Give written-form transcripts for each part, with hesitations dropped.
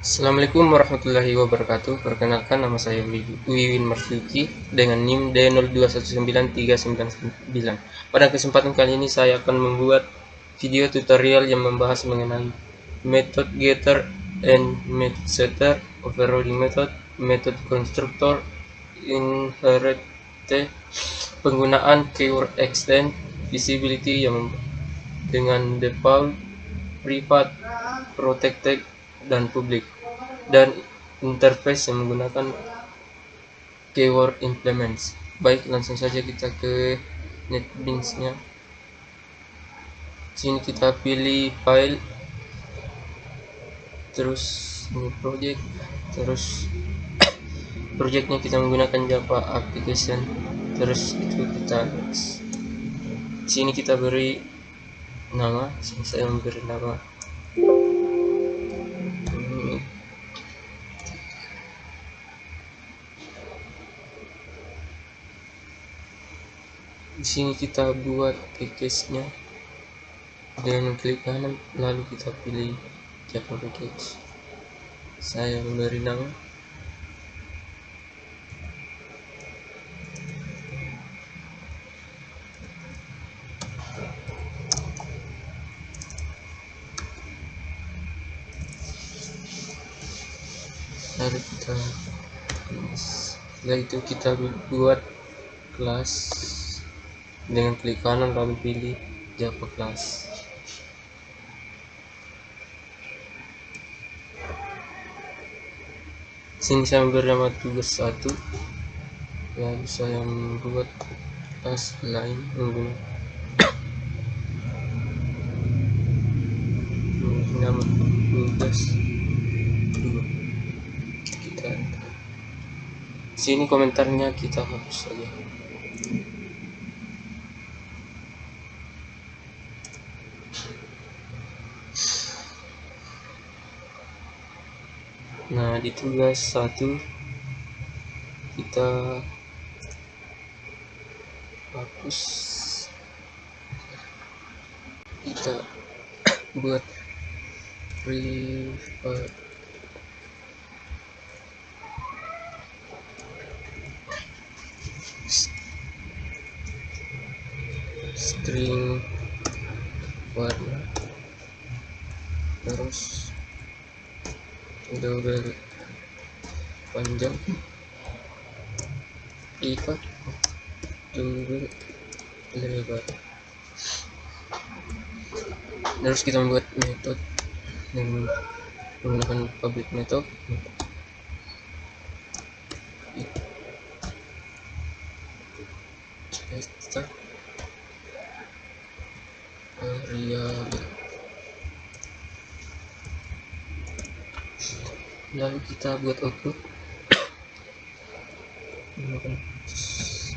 Assalamualaikum warahmatullahi wabarakatuh. Perkenalkan, nama saya Wiwin Marsyuki dengan NIM D021939. Pada kesempatan kali ini saya akan membuat video tutorial yang membahas mengenai method getter and method setter, overloading method, method constructor, inherit, penggunaan keyword extend, visibility yang dengan default, private, protected, dan public, dan interface yang menggunakan keyword implements. Baik, langsung saja kita ke NetBeans-nya. Sini kita pilih file, terus ini project, terus projectnya kita menggunakan Java application, terus itu kita sini kita beri nama. Saya memberi nama ini. Di sini kita buat package-nya dengan klik kanan, lalu kita pilih Java package. Saya memberi nama lalu kita setelah itu kita buat kelas dengan klik kanan lalu pilih Java class. Sini saya memberi nama tugas 1, lalu saya membuat kelas lain menggunakan nama tugas 2. Kita sini komentarnya kita hapus saja. Nah, di tugas 1 kita hapus, kita buat private string warna, terus double panjang, lipat, double lebar. Terus kita membuat metode dengan menggunakan public method. Start variable, lalu kita buat output menggunakan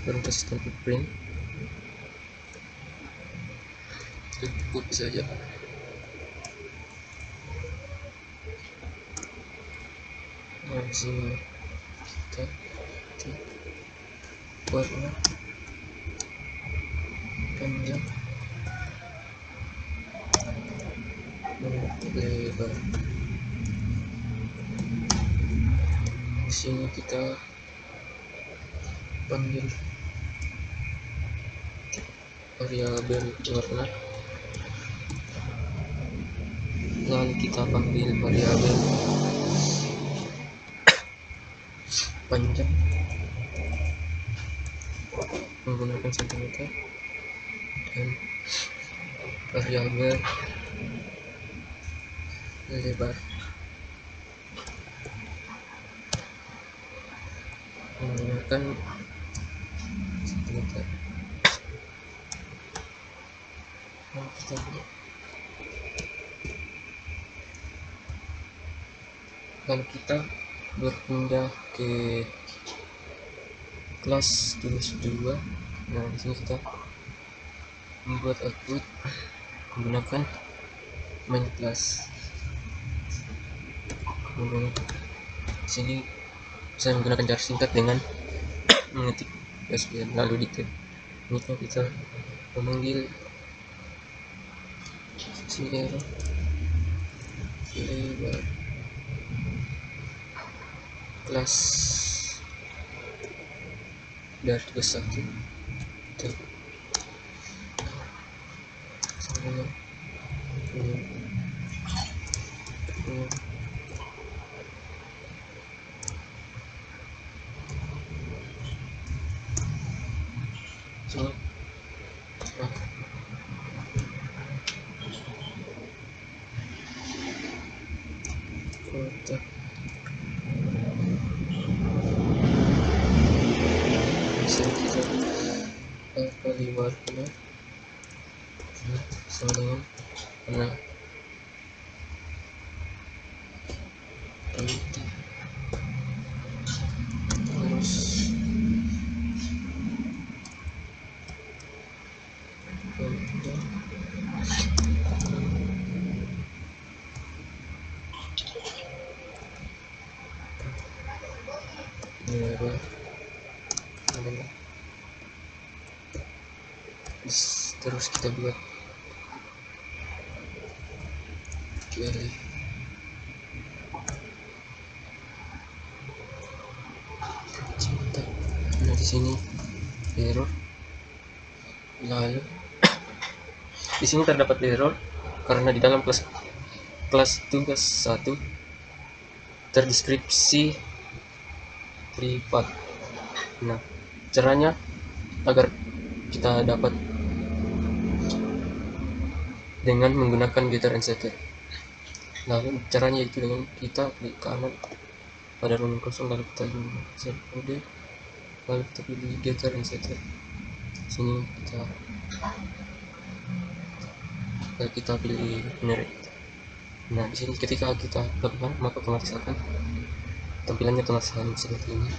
consistent print. Cukup saja. Sini kita warna panjang lebar. Di sini kita panggil variabel warna, lalu kita panggil variabel panjang menggunakan cm, dan variabel lebar menggunakan cm. Lalu kita berpindah ke kelas tugas 2. Nah, di sini kita membuat output menggunakan main class. Di sini saya menggunakan jar singkat dengan mengetik SQL lalu detail. Ini kita memanggil lebar kelas dari tugas 1 kita coba kotak bisa kita kali warna sama dengan warna putih, terus merah terus kita buat kali cinta. Nah di sini error, lalu di sini terdapat error karena di dalam kelas tugas 1 terdeskripsi privat. Nah caranya agar kita dapat dengan menggunakan getter and setter. Lalu caranya itu dengan kita klik kanan pada ruang kosong, lalu kita insert kode, lalu kita pilih getter and setter. Sini kita pilih generate. Nah di sini ketika kita lakukan maka otomatis akan tampilannya otomatis seperti ini.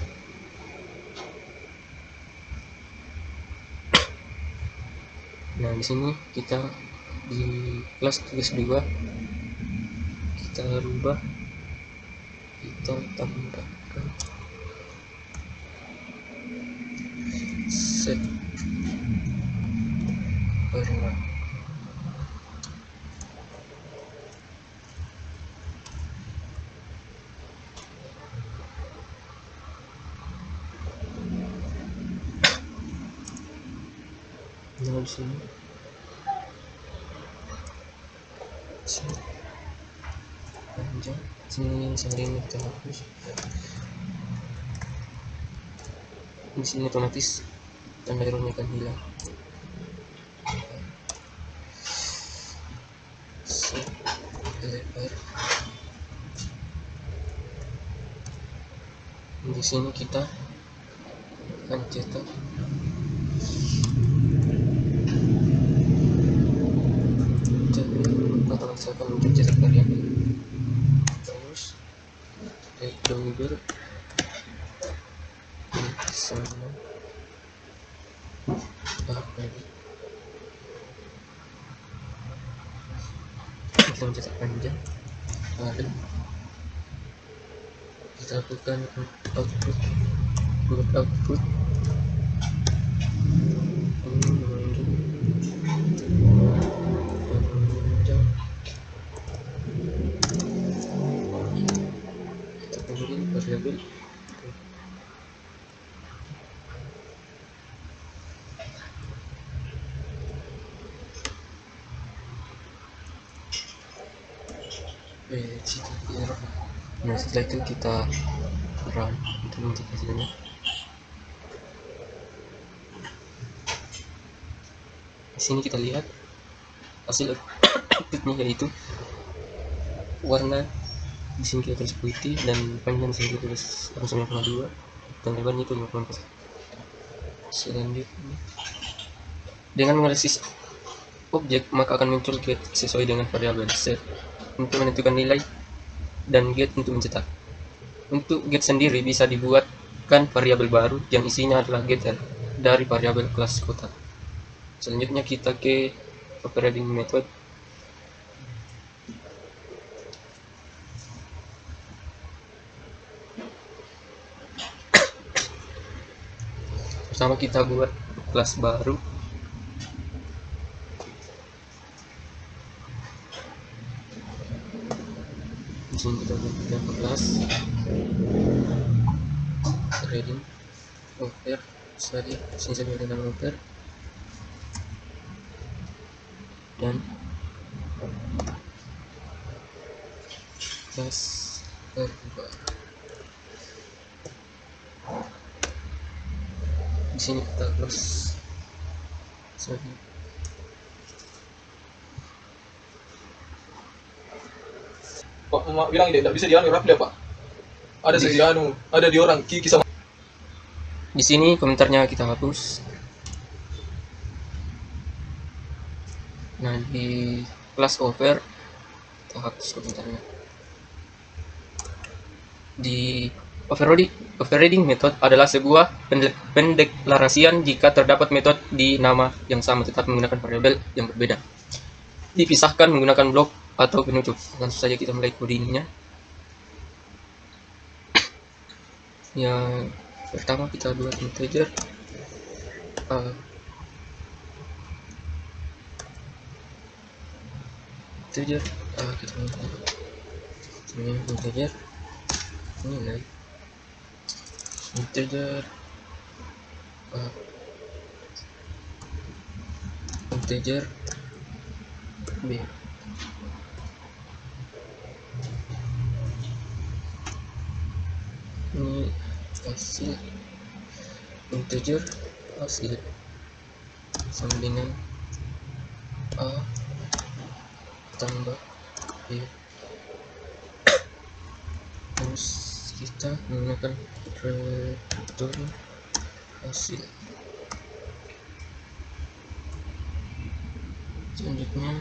Nah di sini kita di kelas tugas 2 kita rubah, kita tambahkan set warna. Nah di sini panjang, sini sambil kita hapus. Di sini otomatis tanda errornya akan hilang. Lebar. Di sini kita akan cetak otomatis akan muncul cetak variabel. Terus double sama apa ini, kita mencetak panjang, lalu kita lakukan output kita kemudian variabel error. Nah setelah itu kita run untuk mengecek hasilnya. Di sini kita lihat hasil outputnya, yaitu warna di sini kita tulis putih dan panjang di sini kita tulis 9,2 dan lebarnya itu 50. Selanjutnya dengan menganalisis objek maka akan muncul get sesuai dengan variabel, set untuk menentukan nilai dan get untuk mencetak. Untuk get sendiri bisa dibuatkan variabel baru yang isinya adalah getter dari variabel kelas kotak. Selanjutnya kita ke operating method. Pertama kita buat kelas baru. Di sini kita buat kelas reading over sorry sini saya beri nama over dan kelas kedua. Di sini kita close sorry. Pak Mama bilang ini tidak bisa dianu Rafli Pak. Ada sesi anu, ada di orang Kiki sama. Di sini komentarnya kita hapus. Nah di class over kita hapus komentarnya. Di overriding method adalah sebuah pendeklarasian jika terdapat metode di nama yang sama tetapi menggunakan variabel yang berbeda. Dipisahkan menggunakan blok atau penutup. Langsung saja kita mulai codingnya. Yang pertama kita buat integer kita integer nilai integer integer b. Ini hasil integer hasil sama dengan a tambah b. Terus kita menggunakan return hasil. Selanjutnya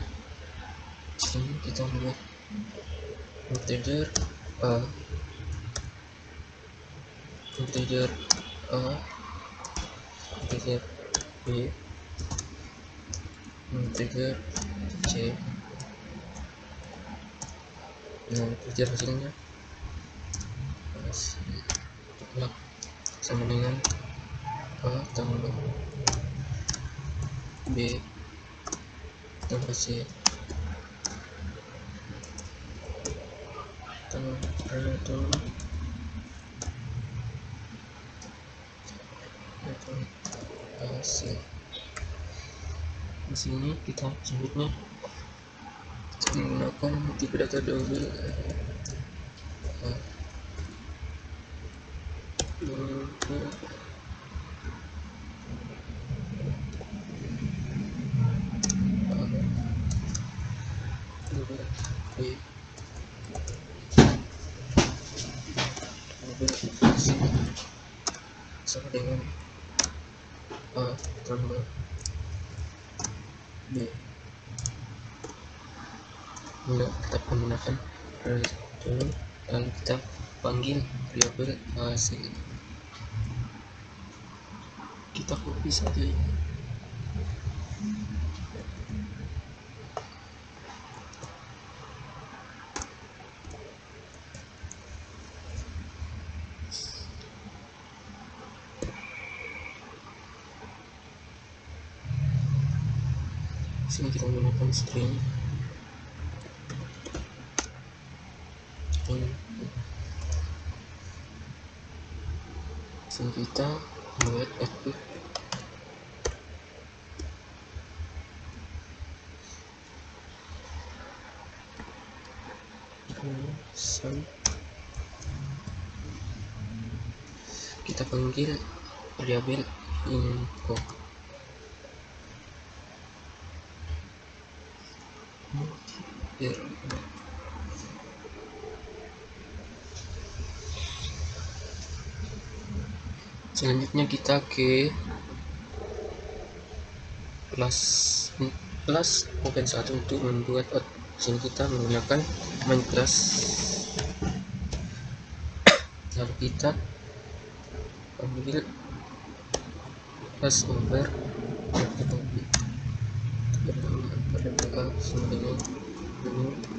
sini kita buat integer a integer b integer c. Nah integer hasilnya hasil sama dengan a tambah b tambah c tambah return hasil. Di sini kita selanjutnya menggunakan tipe data double sama dengan a tambah b. Kita menggunakan return lalu kita panggil variabel hasil. Kita copy saja ini. Sini kita menggunakan string sini kita buat output kita panggil variabel info. Selanjutnya kita ke kelas open 1 untuk membuat sini kita menggunakan main class. Lalu kita panggil class over pada sama dengan ini.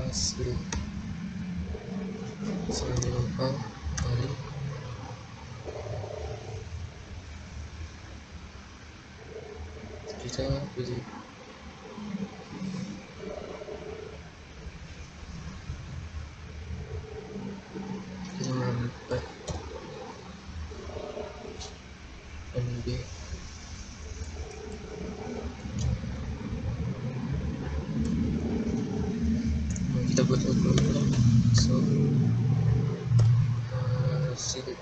hasil sampel kali kita pilih empat NB. Kita buat algoritma, so hasilnya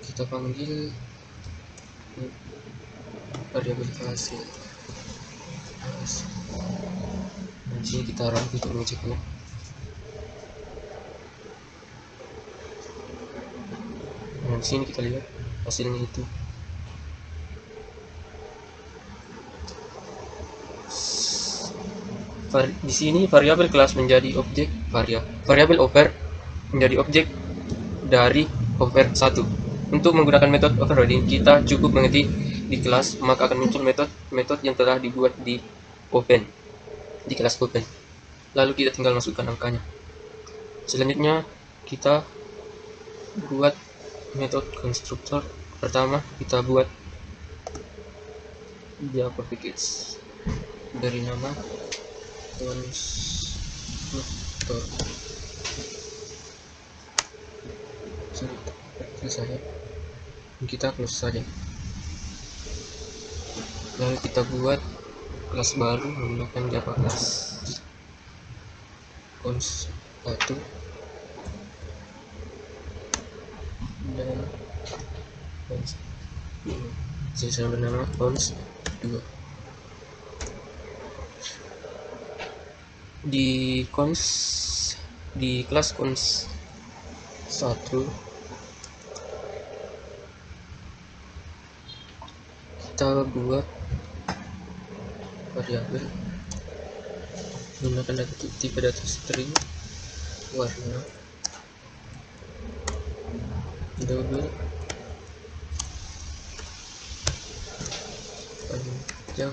kita panggil variabel hasil. Nah, di sini kita run untuk mengeceknya. Nah, di sini kita lihat hasilnya itu. Di sini variabel kelas menjadi objek variabel over menjadi objek dari over 1. Untuk menggunakan metode overriding, kita cukup mengetik di kelas, maka akan muncul metode yang telah dibuat di kelas open. Lalu kita tinggal masukkan angkanya. Selanjutnya kita buat metode konstruktor. Pertama kita buat Java package, beri nama konstruktor. Selesai, kita close saja. Lalu kita buat kelas baru menggunakan Java class cons 1 dan cons 2. Saya bernama cons 2. Di kelas cons 1 kita buat variabel menggunakan tipe data string warna double panjang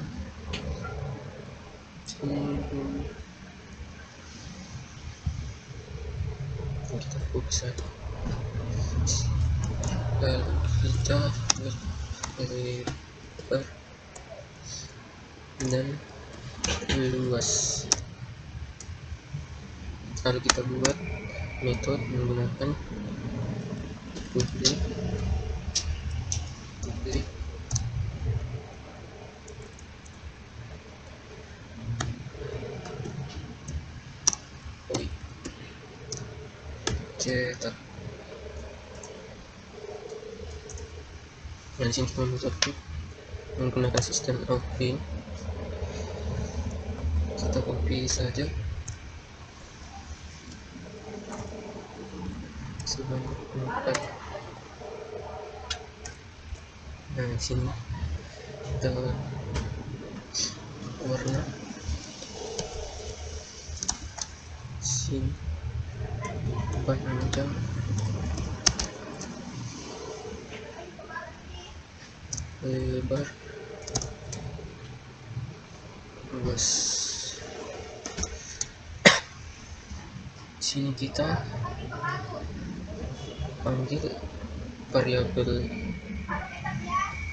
kita copy saja. Lalu kita lebar dan luas. Lalu kita buat metode menggunakan public cetak. Nah, di sini kita menggunakan sistem out print. Kita copy saja sebanyak 4. Nah, di sini kita warna sini panjang lebar luas. Sini kita panggil variabel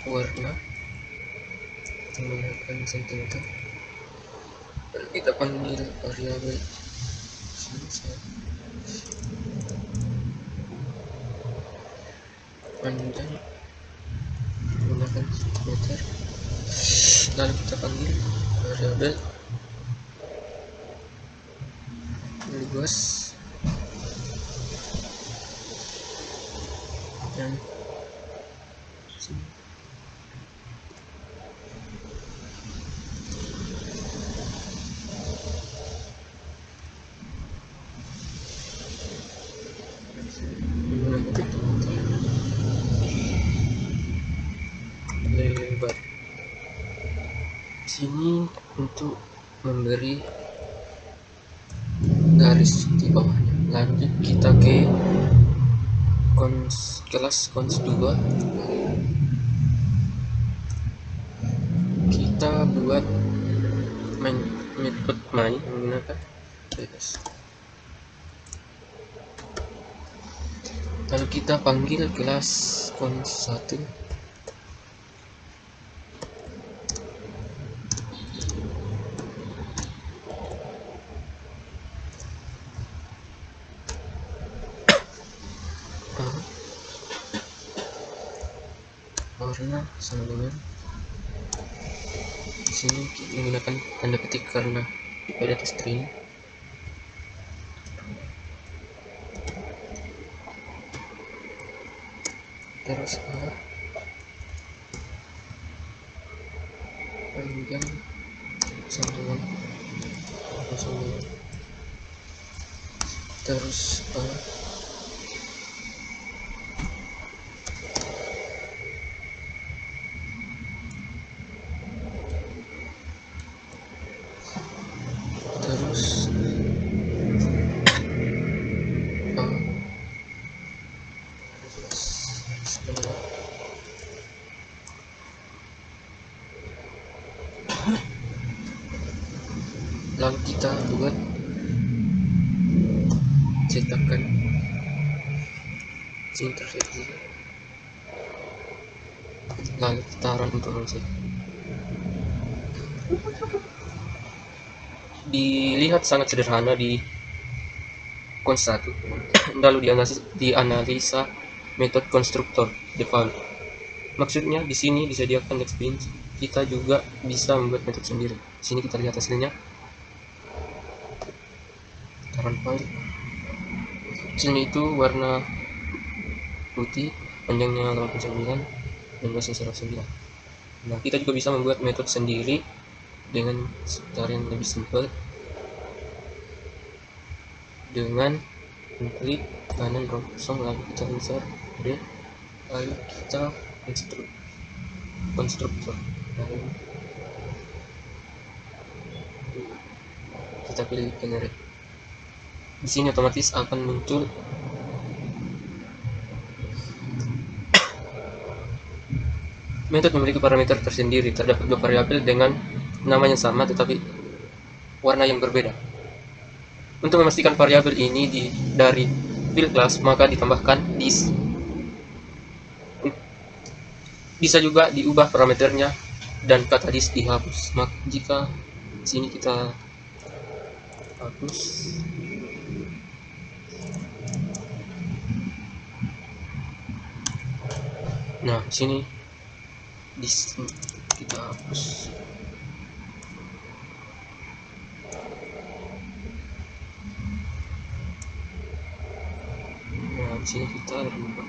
warna menggunakan sentimeter. Kita panggil variabel panjang menggunakan meter. Lalu kita panggil variabel luas dan sini. Lebar sini untuk memberi garis di bawahnya. Lanjut kita ke kelas cons 2. Kita buat metode main menggunakan bebas. Lalu kita panggil kelas cons1. Warna sama dengan di sini kita menggunakan tanda petik karena pada atas string. Terus panjang sama dengan terus terus lalu kita buat cetakan interseksi, lalu kita run proses. Dilihat sangat sederhana di cons1. Lalu dianalisa metode konstruktor default. Maksudnya di sini disediakan Nextbeans, kita juga bisa membuat metode sendiri. Di sini kita lihat hasilnya. Run file. Hasilnya itu warna putih, panjangnya 89 dan luasnya 109. Nah, kita juga bisa membuat metode sendiri dengan cara yang lebih simpel, dengan mengklik kanan kosong lalu kita insert D, lalu kita konstruktor, lalu kita pilih generate. Di sini otomatis akan muncul metode memiliki parameter tersendiri. Terdapat dua variabel dengan nama yang sama tetapi warna yang berbeda. Untuk memastikan variabel ini dari field class, maka ditambahkan this. Bisa juga diubah parameternya dan kata this dihapus. Maka jika sini kita hapus, nah sini this kita hapus. Nah di sini kita rubah,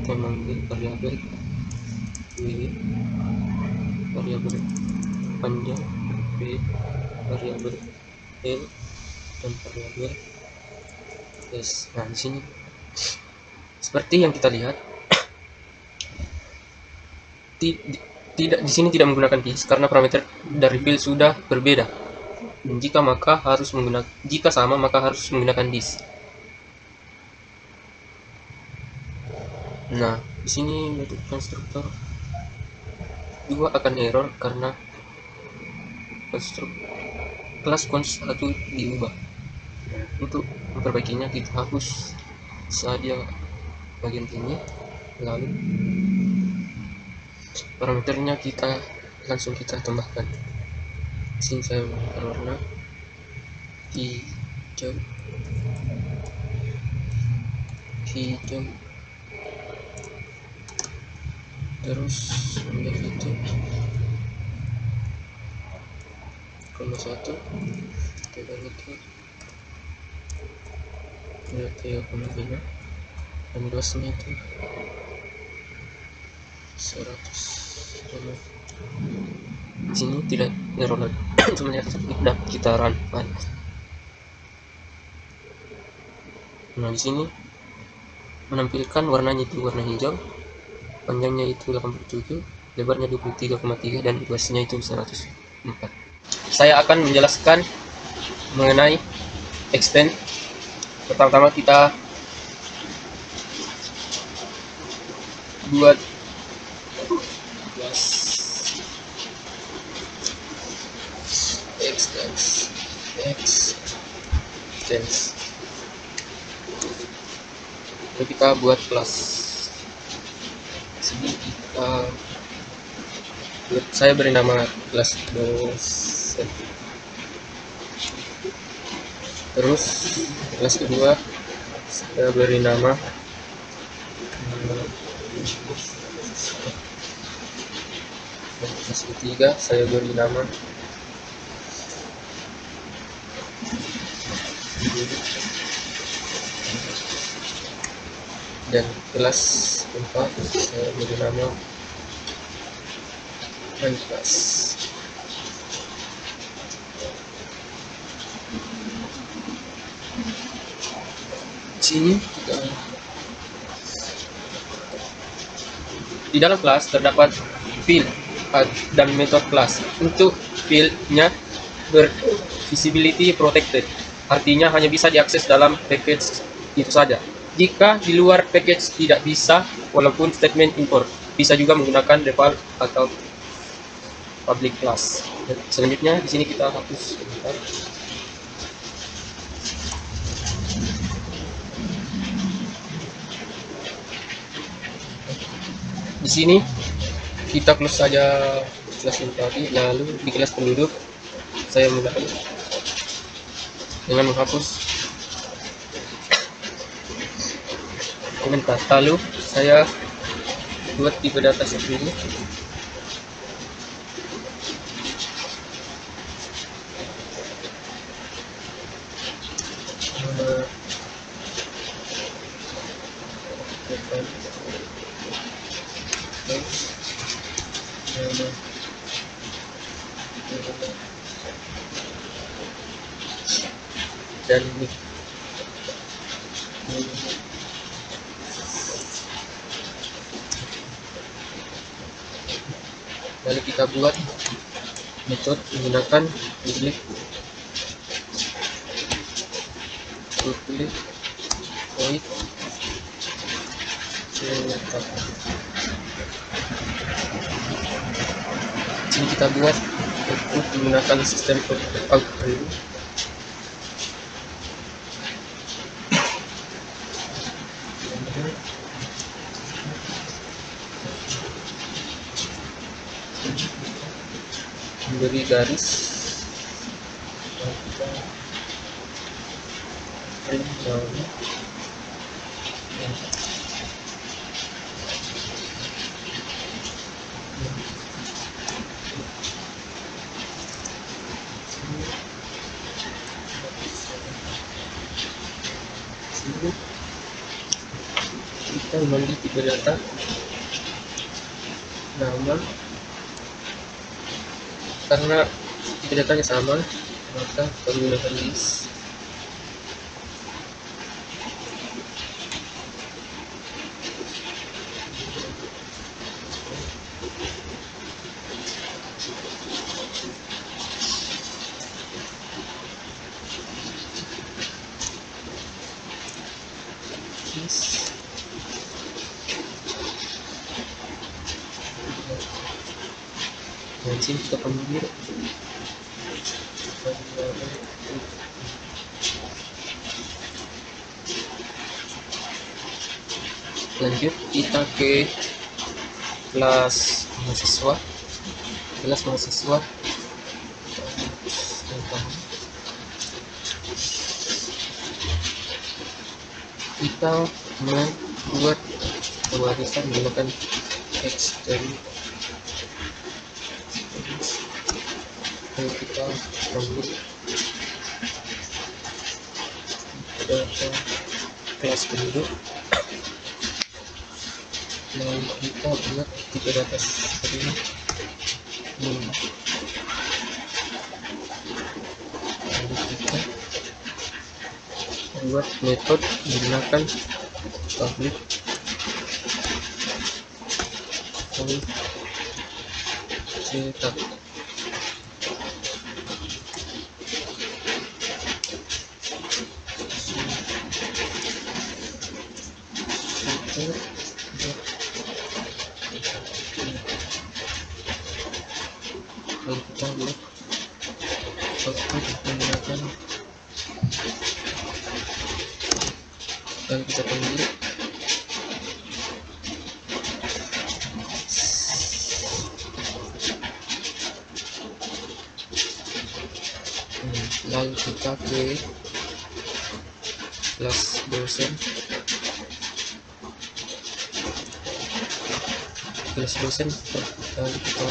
kita mengambil variabel w, variabel panjang b, variabel l, dan variabel s. Nah di sini seperti yang kita lihat, tidak di sini tidak menggunakan this karena parameter dari field sudah berbeda. Dan jika sama maka harus menggunakan this. Nah, di sini metode konstruktor 2 akan error karena kelas cons1 diubah. Untuk memperbaikinya kita hapus saja bagian ini, lalu parameternya langsung kita tambahkan. Di sini saya warna hijau, terus menjadi itu 1 dan itu 3,5 dan luasnya itu 100. Di sini tidak error lagi. Untuk melihat dan kita run file. Nah di sini menampilkan warnanya itu warna hijau, panjangnya itu 87, lebarnya 23,3 dan luasnya itu 104. Saya akan menjelaskan mengenai extend. Pertama-tama kita buat extends. Lalu kita buat kelas. Sini saya beri nama kelas dosen. Terus kelas kedua saya beri nama kelas ketiga saya beri nama dan kelas keempat saya beri nama kelas. Sini kita di dalam kelas terdapat field dan method kelas. Untuk fieldnya visibility protected, artinya hanya bisa diakses dalam package itu saja. Jika di luar package tidak bisa, walaupun statement import bisa juga menggunakan default atau public class. Dan selanjutnya di sini kita hapus sebentar. Di sini kita close saja kelas ini tadi, lalu di kelas penduduk saya menggunakan dengan menghapus komentar. Lalu saya buat tipe data seperti ini. Dan ini lalu kita buat metode menggunakan public void cetak. Sini kita buat output menggunakan sistem out value. Beri garis kita mengambil tipe data nama. Karena tipe datanya sama, maka menggunakan list. Dan sini kita panggil lanjut kita ke kelas mahasiswa. Kita membuat pewarisan menggunakan extend. Lalu kita ambil data kelas penduduk. Lalu kita buat tipe data seperti ini. Lalu kita buat metode menggunakan public void cetak. Lalu kita buat output menggunakan, lalu kita panggil lalu kita ke kelas dosen, lalu kita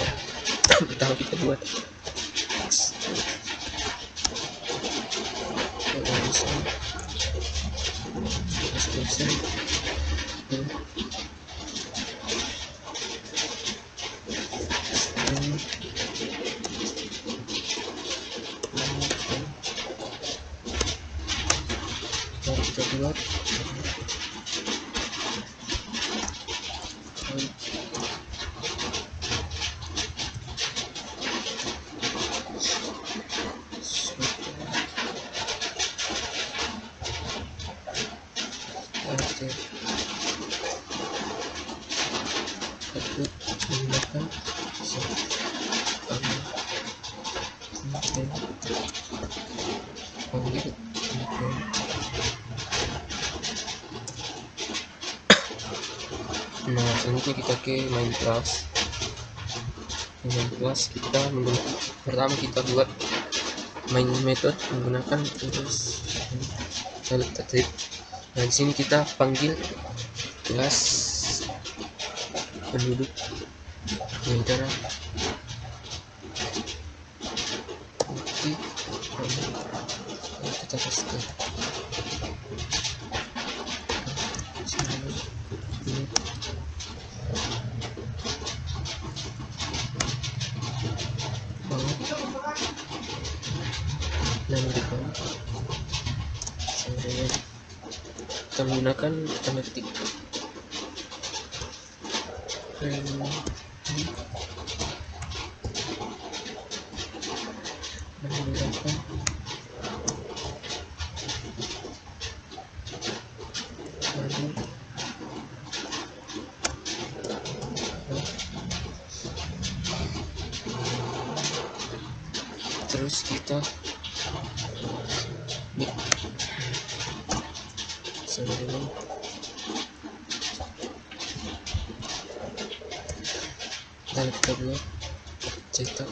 pertama kita buat kelas dosen, lalu kita buat output menggunakan panggil. Nah, selanjutnya kita ke main class. Kita menggunakan, pertama kita buat main method menggunakan terus lalu kita type. Nah, di sini kita panggil kelas penduduk negara. Oke, kita kasih nama depan, kita menggunakan tanda ketik menggunakan terus kita lalu kita buat cetak.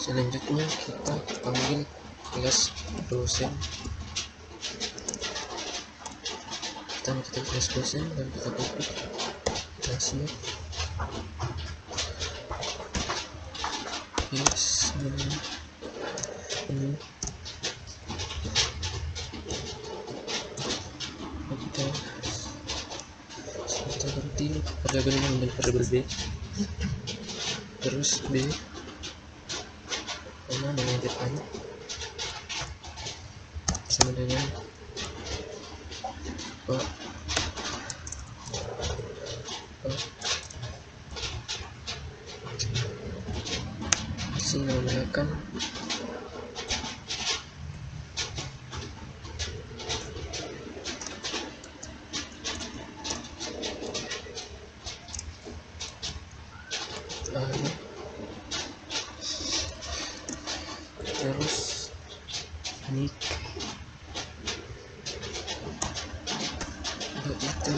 Selanjutnya kita panggil kelas dosen, kita kelas dosen dan kita buat kelasnya. Yes, ini kita berhenti variabel mengambil variabel b, terus b sama dengan depan sama dengan sini menggunakan terus nick itu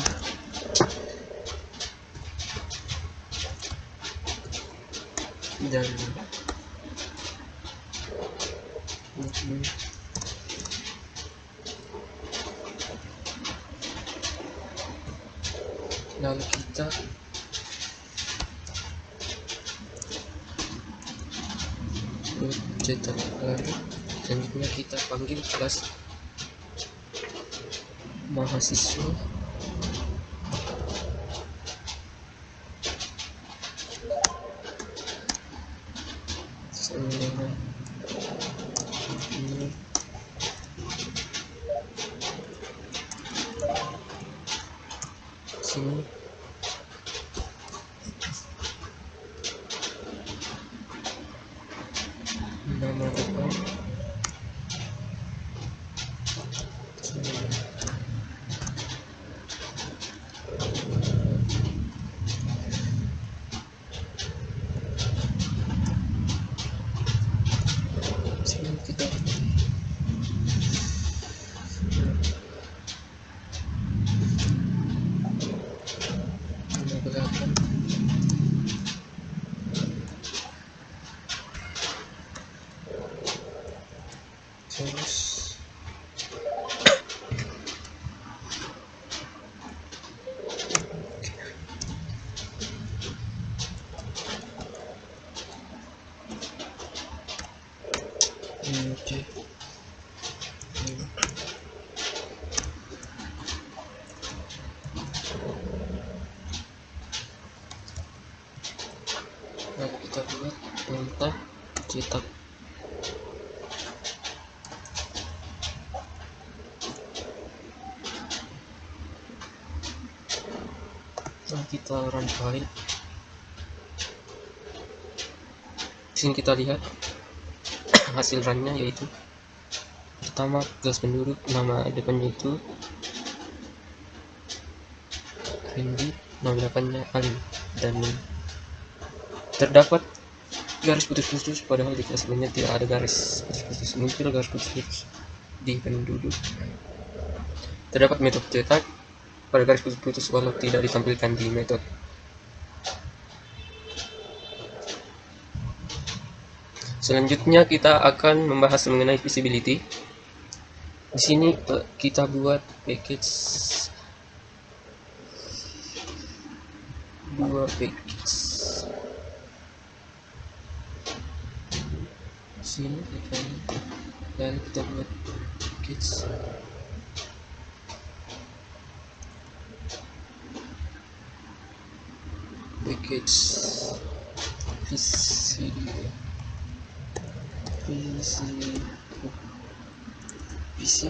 dan lalu kita cetak. Lalu selanjutnya kita panggil kelas mahasiswa, sama dengan ini sini nama depan kita. Kelihatan. Terus oke. Nah, kita buat mentah cetak. Nah, kita run file. Di sini kita lihat hasil runnya, yaitu pertama kelas penduduk, nama depannya itu Randy, nama belakangnya Ali, dan terdapat garis putus-putus, padahal di kelas sebelumnya tidak ada garis putus-putus. Muncul garis putus-putus di penduduk. Terdapat metode cetak pada garis putus-putus walau tidak ditampilkan di metode. Selanjutnya kita akan membahas mengenai visibility. Di sini kita buat package, dua package. Di sini lalu kita buat package visi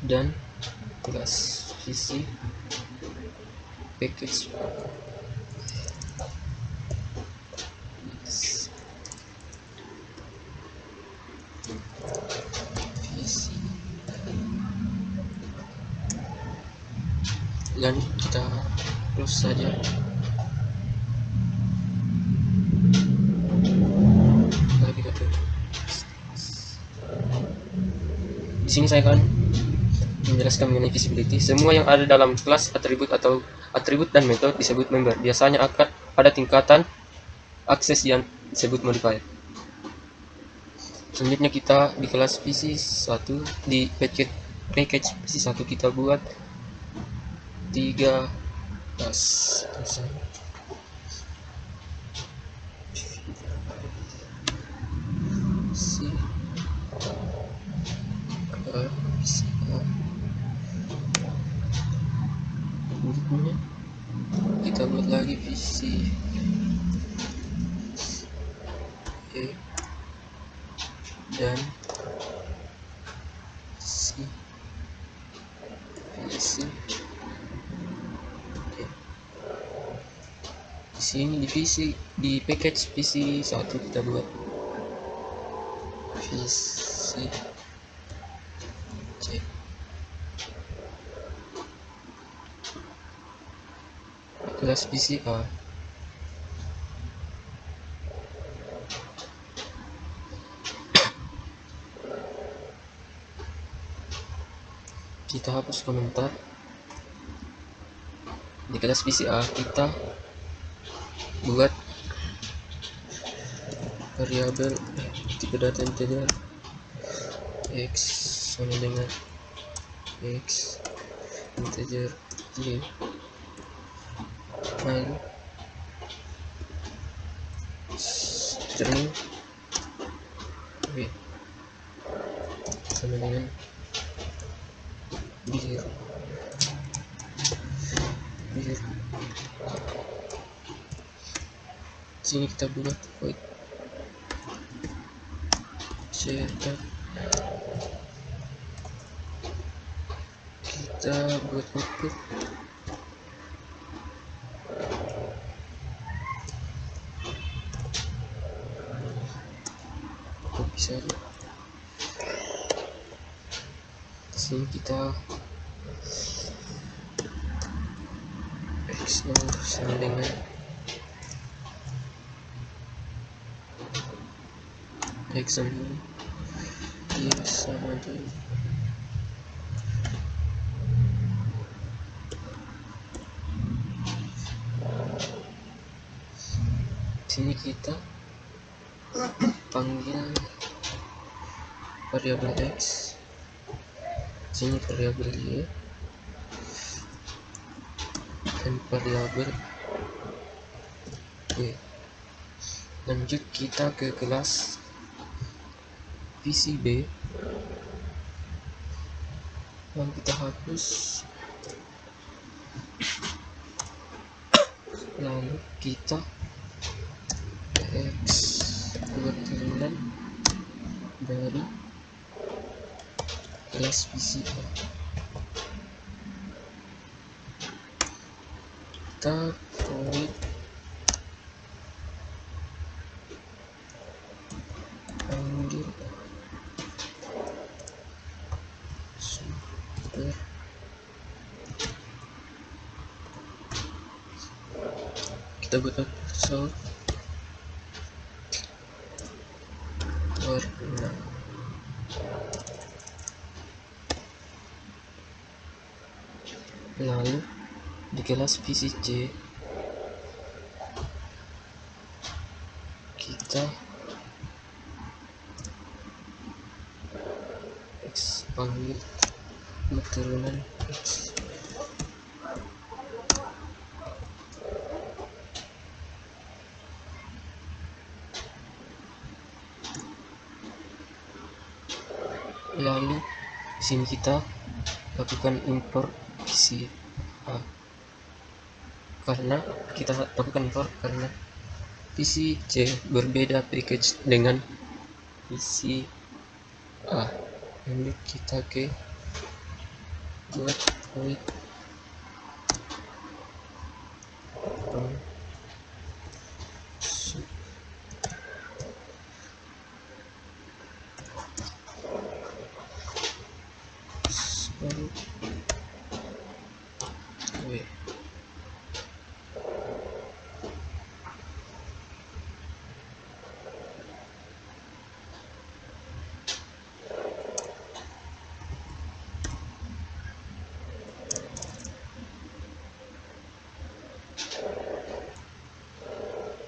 dan kelas visi package visi, dan kita close saja. Di sini saya akan menjelaskan mengenai visibility. Semua yang ada dalam kelas, atribut atau atribut dan metode disebut member. Biasanya akan ada tingkatan akses yang disebut modifier. Selanjutnya kita di kelas PC1, di package PC1 kita buat 3 kelas. Berikutnya kita buat lagi visi E dan visi E. Di sini divisi di package PC1 kita buat visi C. Kelas VCA kita hapus komentar. Di kelas VCA kita buat variabel tipe data integer x sama dengan x integer y, lalu string b sama dengan bir. Sini kita buat void cetak, kita buat output copy saja. Sini kita x sama dengan X sama Y sama dengan sini kita panggil variabel X, sini variabel Y, dan variabel Y. Lanjut kita ke kelas VCB, yang kita hapus, lalu kita X buat turunan dari kelas VCA. Kita void panggil super, kita buat sort warna, lalu di kelas VCC kita X panggil turunan X, lalu sini kita lakukan import VCA karena VCC berbeda package dengan VCA. Ini kita ke buat void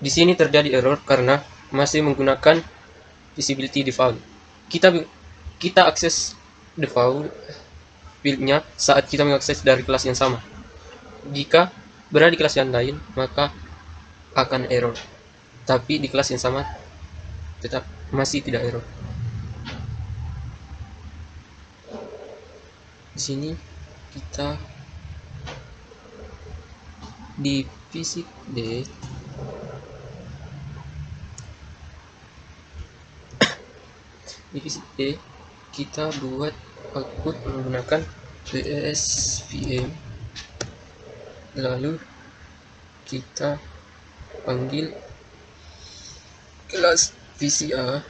Di sini terjadi error karena masih menggunakan visibility default. Kita akses default fieldnya saat kita mengakses dari kelas yang sama. Jika berada di kelas yang lain, maka akan error. Tapi di kelas yang sama tetap masih tidak error. Di sini kita di visit D kita buat output menggunakan PSVM, lalu kita panggil kelas VCA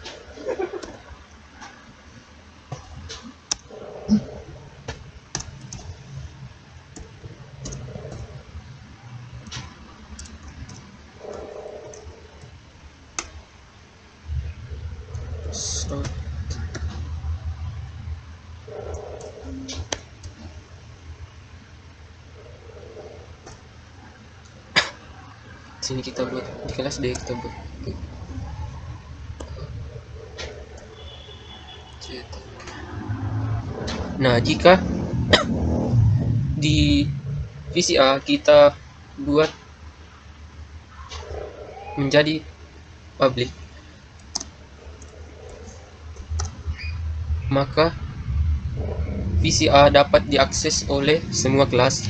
sini kita buat di kelas D, kita buat nah jika di VCA kita buat menjadi public, maka VCA dapat diakses oleh semua kelas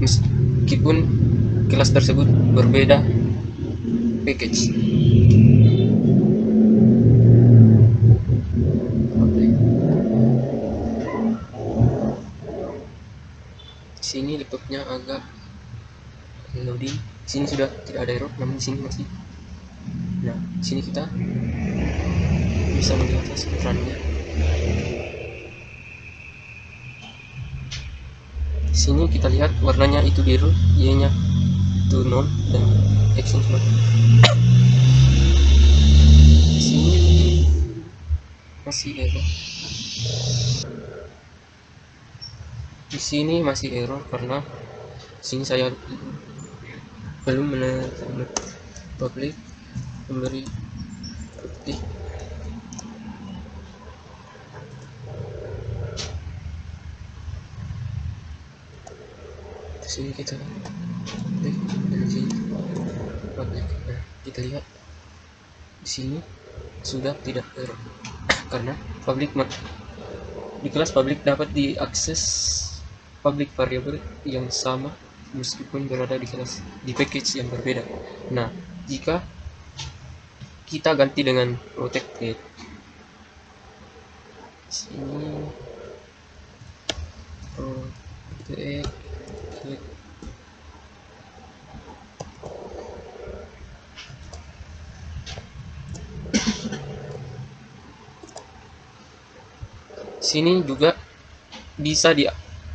meskipun kelas tersebut berbeda package. Sini laptopnya agak loading. Sini sudah tidak ada error, namun di sini masih. Nah, sini kita bisa melihat spektranya. Sini kita lihat warnanya itu biru, Y-nya itu 0 dan X-nya cuma masih error. Di sini masih error karena sini saya belum menemukan public memberi bukti. Di sini kita klik dan di sini public. Nah, kita lihat di sini sudah tidak error karena public di kelas public dapat diakses public variable yang sama meskipun berada di kelas di package yang berbeda. Nah, jika kita ganti dengan protected, sini protected sini juga bisa di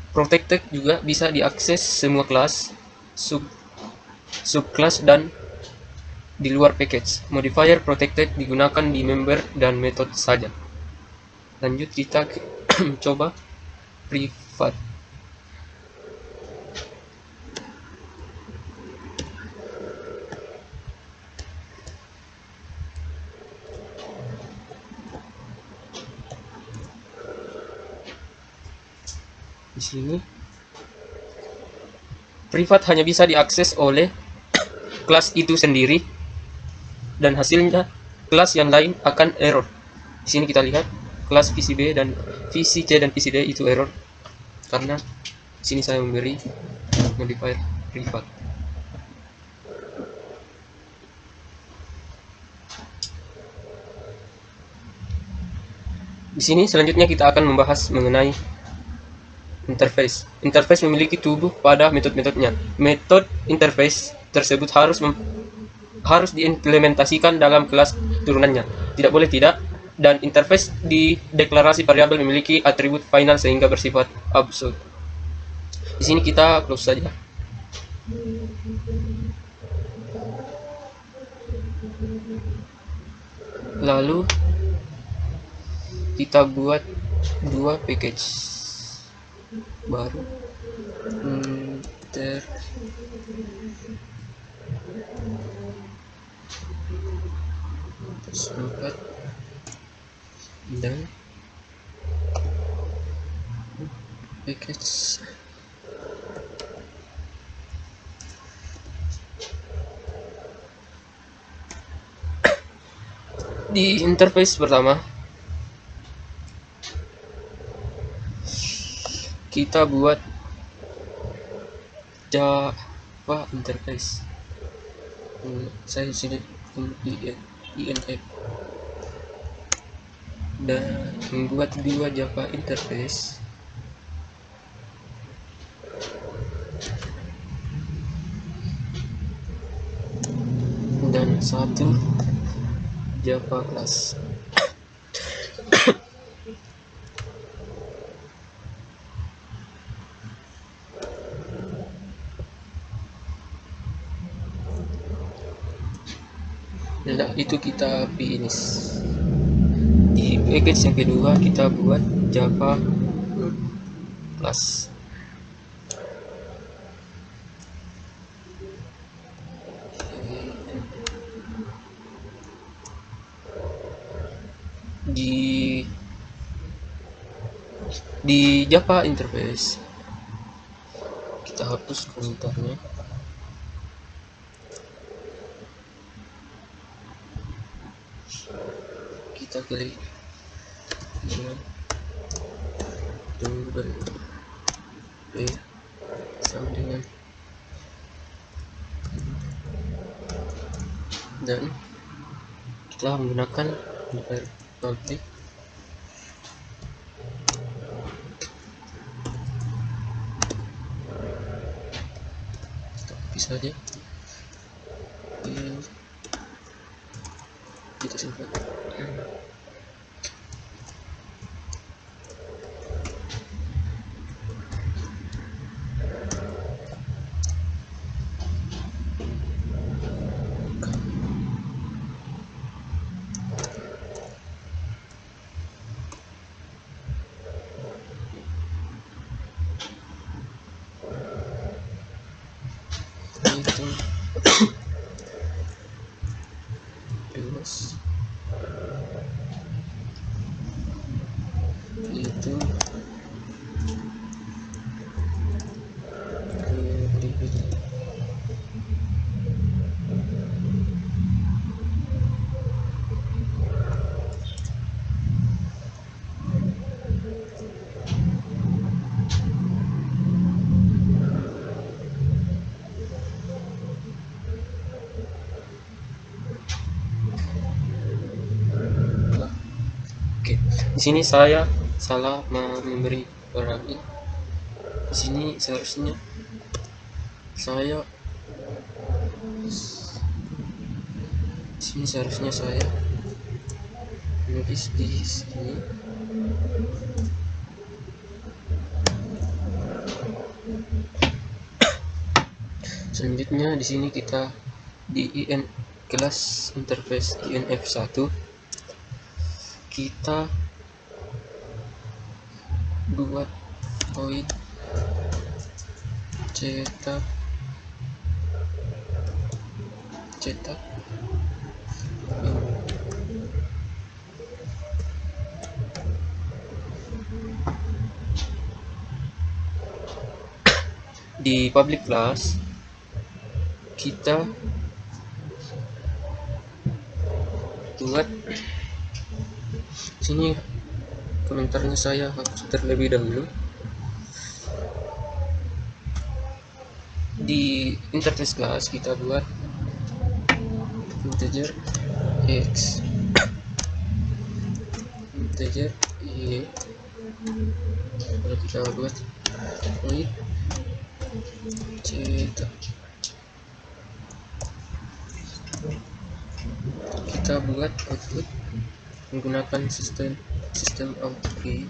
protected juga bisa diakses semua kelas, subclass dan di luar package. Modifier protected digunakan di member dan method saja. Lanjut kita coba private. Di sini privat hanya bisa diakses oleh kelas itu sendiri dan hasilnya kelas yang lain akan error. Di sini kita lihat kelas VCB dan VCC dan VCD itu error karena di sini saya memberi modifier privat. Di sini selanjutnya kita akan membahas mengenai interface. Interface memiliki tubuh pada metode-metodenya. Metode interface tersebut harus diimplementasikan dalam kelas turunannya. Tidak boleh tidak. Dan interface di deklarasi variabel memiliki atribut final sehingga bersifat absolute. Di sini kita close saja. Lalu kita buat dua package baru, interface dan package di interface pertama kita buat Java interface. Saya sini INF dan membuat dua Java interface dan satu Java class. Nah, itu kita finish. Di package yang kedua kita buat Java class. Di Java interface kita hapus komentarnya. Kita klik dengan double P sama dengan dan kita menggunakan modifier public bisa saja kita simpan. terus itu Oke, di sini saya salah memberi variabel. Di sini seharusnya saya menulis di sini selanjutnya. Di sini kita di kelas interface INF1 kita buat void cetak di public class kita buat sini komentarnya saya hapus terlebih dahulu. Di interface class kita buat integer x, integer y. Kalau kita buat void cetak, kita buat output menggunakan sistem out key.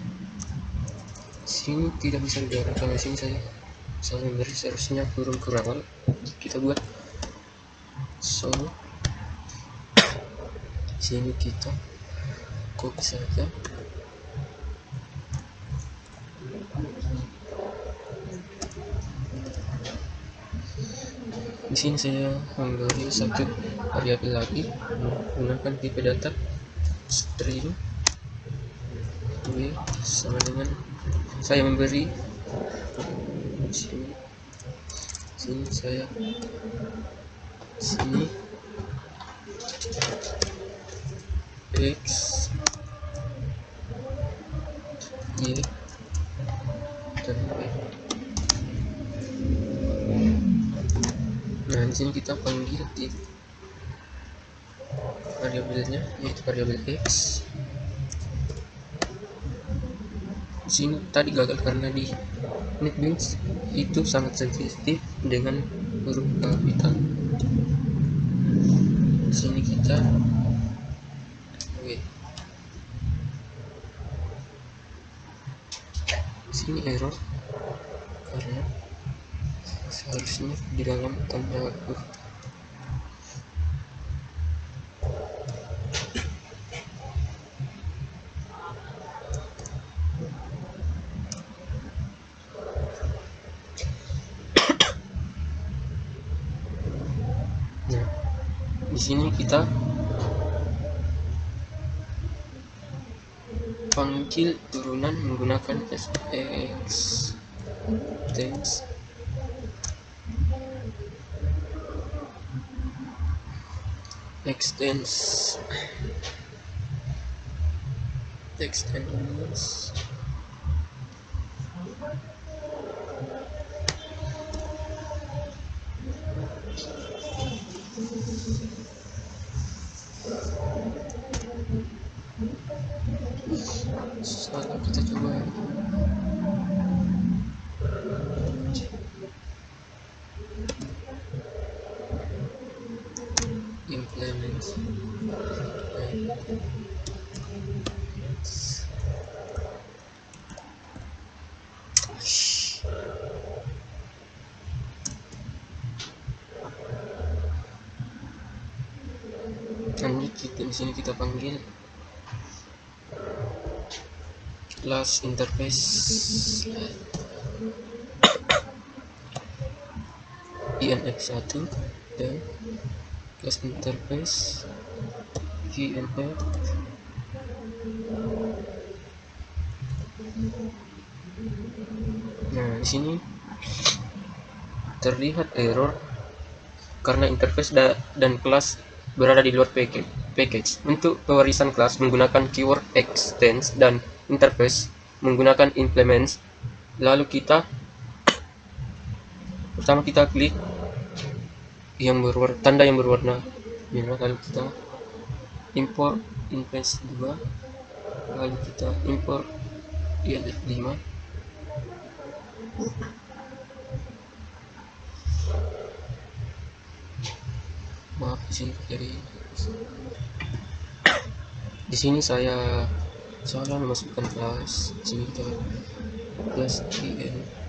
Sini tidak bisa digarap karena sini saya memberi seharusnya kurung awal. Kita buat so sini kita copy saja. Di sini saya memberi satu variabel lagi menggunakan tipe data string w sama dengan saya memberi sini saya x y dan w. Nah, di sini kita panggil di variabelnya yaitu variabel x. Di sini tadi gagal karena di NetBeans itu sangat sensitif dengan huruf kapital. Di sini kita di sini error karena seharusnya di dalam tanda huruf. Nah, di sini kita panggil turunan menggunakan extends salah, kita coba implement lanjut. Di sini kita panggil class interface INF1 dan Class interface VNF. Nah, di sini terlihat error karena interface dan kelas berada di luar package. Untuk pewarisan kelas menggunakan keyword extends dan interface menggunakan implements. Lalu pertama kita klik tanda yang berwarna merah, lalu kita import invoice 2, lalu kita import ILF 5. Maaf, di sini saya salah memasukkan kelas. Di sini kita kelas IN.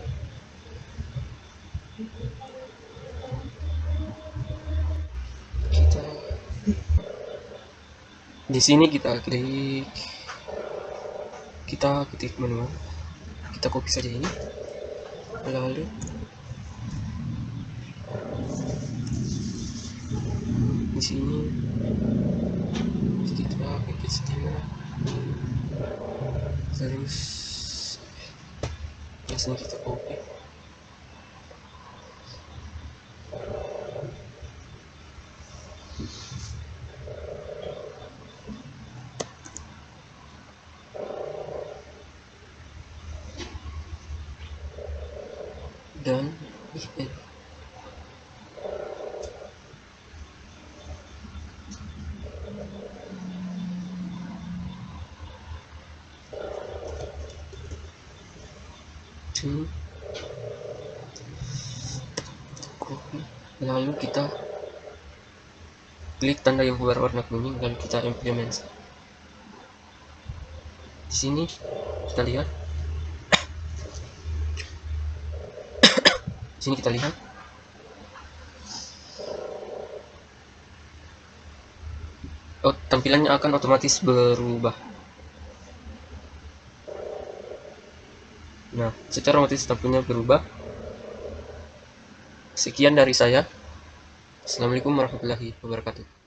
Di sini kita klik, kita ketik manual, kita copy saja ini, lalu di sini kita package 5, terus di sini kita copy, dan sini copy, lalu kita klik tanda yang berwarna kuning, lalu kita implement. Di sini kita lihat, di sini kita lihat tampilannya akan otomatis berubah. Nah, secara otomatis tampilnya berubah. Sekian dari saya. Assalamualaikum warahmatullahi wabarakatuh.